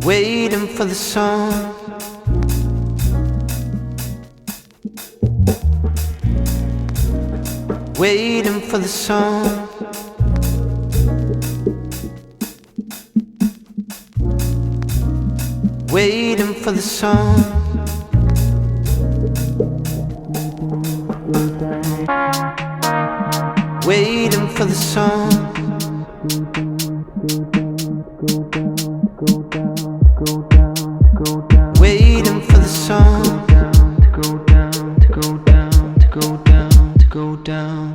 waiting for the sun. Waiting for the sun. Waiting for the sun. Waiting for the sun. Waiting for the sun. To go down, to go down, to go down, to go down.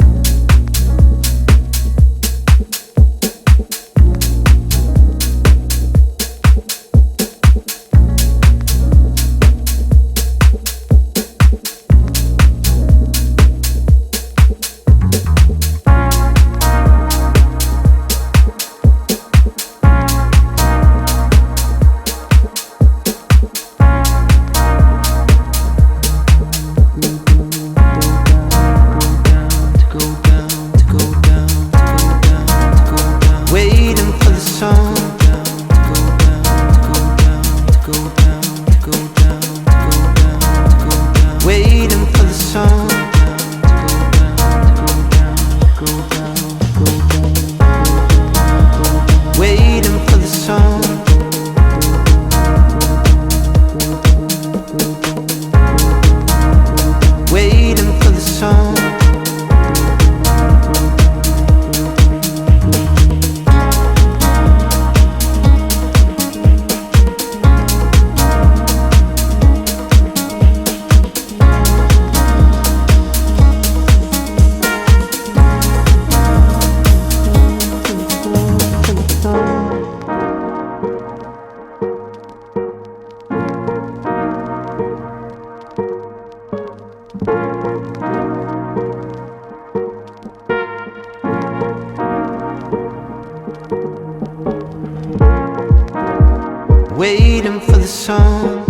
Waiting for the sun.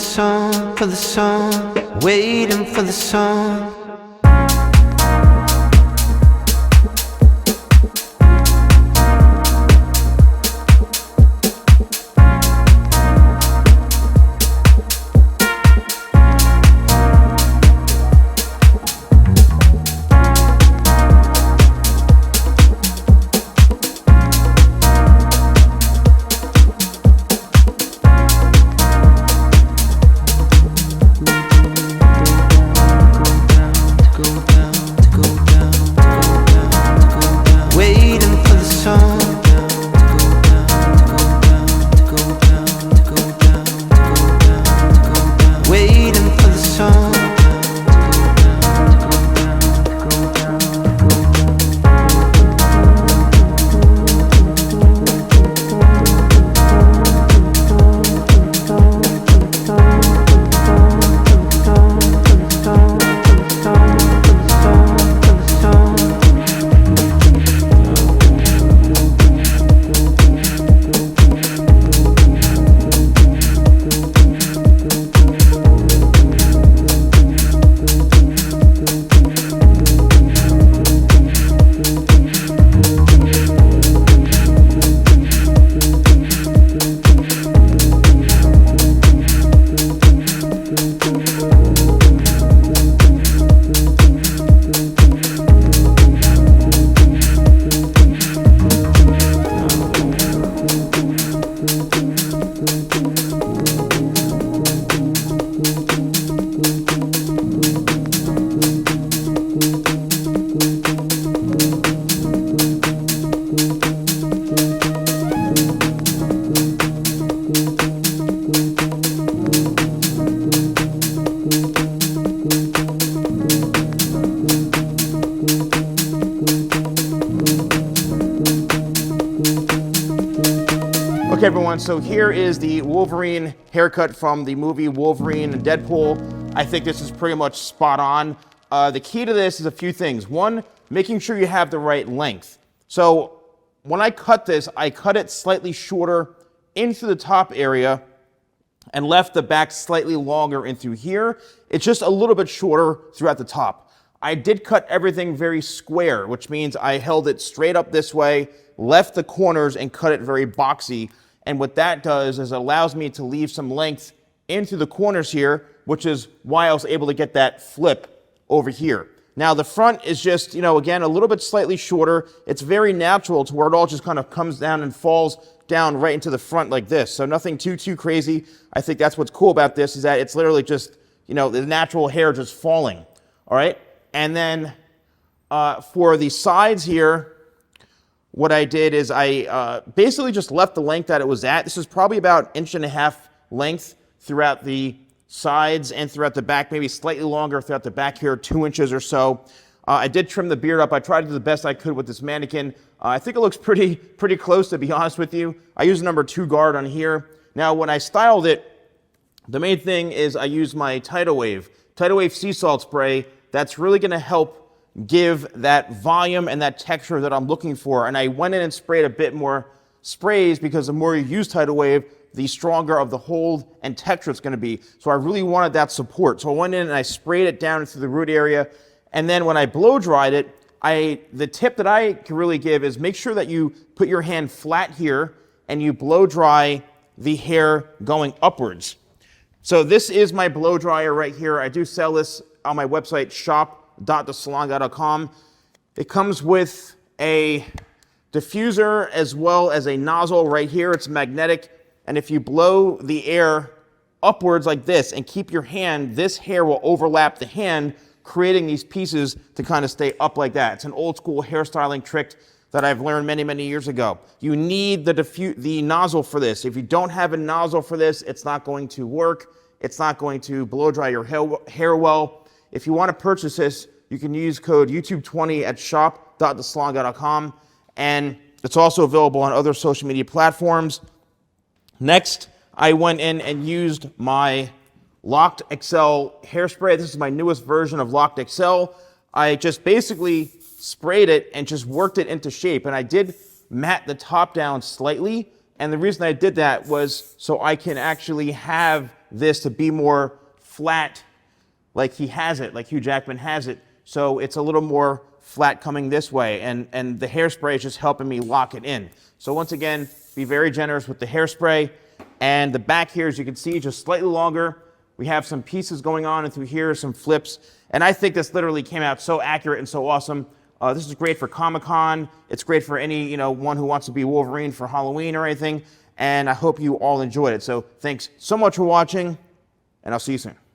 Waiting for the sun. Waiting for the sun. Okay, everyone, so here is the Wolverine haircut from the movie Wolverine and Deadpool. I think this is pretty much spot on. the key to this is a few things. One, making sure you have the right length. So when I cut this, I cut it slightly shorter into the top area and left the back slightly longer in through here. It's just a little bit shorter throughout the top. I did cut everything very square, which means I held it straight up this way, left the corners, and cut it very boxy. And what that does is it allows me to leave some length into the corners here, which is why I was able to get that flip over here. Now the front is just, again, a little bit slightly shorter. It's very natural to where it all just kind of comes down and falls down right into the front like this. So nothing too crazy. I think that's what's cool about this, is that it's literally just, the natural hair just falling. All right. And then for the sides here, what I did is I basically just left the length that it was at. This is probably about 1.5 inches length throughout the sides and throughout the back, maybe slightly longer throughout the back here, 2 inches or so. I did trim the beard up. I tried to do the best I could with this mannequin. I think it looks pretty close, to be honest with you. I used a number 2 guard on here. Now, when I styled it, the main thing is I used my Tidal Wave sea salt spray. That's really going to help give that volume and that texture that I'm looking for. And I went in and sprayed a bit more sprays, because the more you use Tidal Wave, the stronger of the hold and texture it's going to be. So I really wanted that support. So I went in and I sprayed it down into the root area. And then when I blow dried it, the tip that I can really give is make sure that you put your hand flat here and you blow dry the hair going upwards. So this is my blow dryer right here. I do sell this on my website, shop.thesalonguy.com. It comes with a diffuser as well as a nozzle right here. It's magnetic. And if you blow the air upwards like this and keep your hand, this hair will overlap the hand, creating these pieces to kind of stay up like that. It's an old school hairstyling trick that I've learned many years ago. You need the nozzle for this. If you don't have a nozzle for this, it's not going to work. It's not going to blow dry your hair well. If you want to purchase this, you can use code YouTube20 at shop.thesalonguy.com. And it's also available on other social media platforms. Next, I went in and used my Locked XL hairspray. This is my newest version of Locked XL. I just basically sprayed it and just worked it into shape. And I did mat the top down slightly. And the reason I did that was so I can actually have this to be more flat like he has it, like Hugh Jackman has it. So it's a little more flat coming this way. And the hairspray is just helping me lock it in. So once again, be very generous with the hairspray. And the back here, as you can see, just slightly longer. We have some pieces going on, and through here, some flips. And I think this literally came out so accurate and so awesome. This is great for Comic-Con. It's great for any, one who wants to be Wolverine for Halloween or anything. And I hope you all enjoyed it. So thanks so much for watching, and I'll see you soon.